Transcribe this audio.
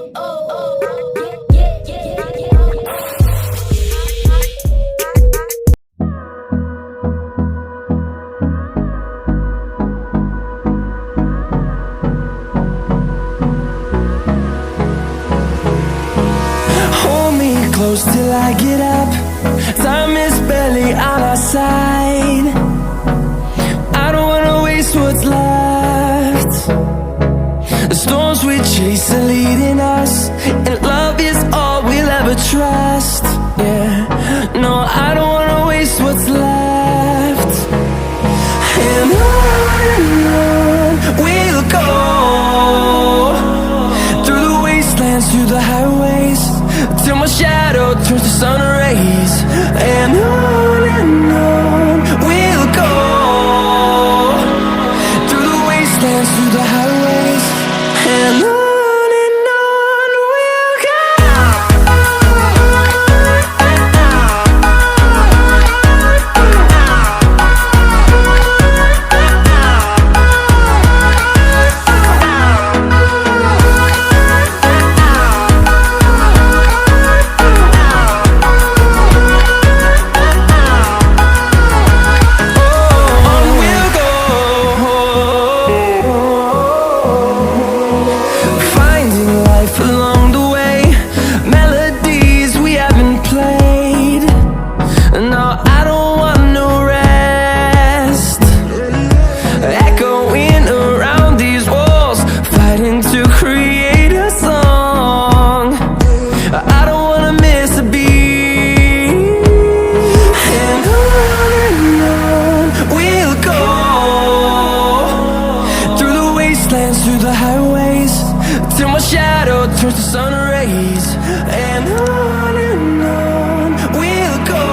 Hold me close till I get up. Time is barely on our side. I don't wanna waste what's left. The storms we chase are leading us, and love is all we'll ever trust. Yeah, no, I don't wanna waste what's left. And on we'll go, through the wastelands, through the highways, till my shadow turns to sun rays. And on we'll go, through the wastelands, through the highways, and on we'll go. Through the highways, till my shadow turns to sun rays. And on we'll go.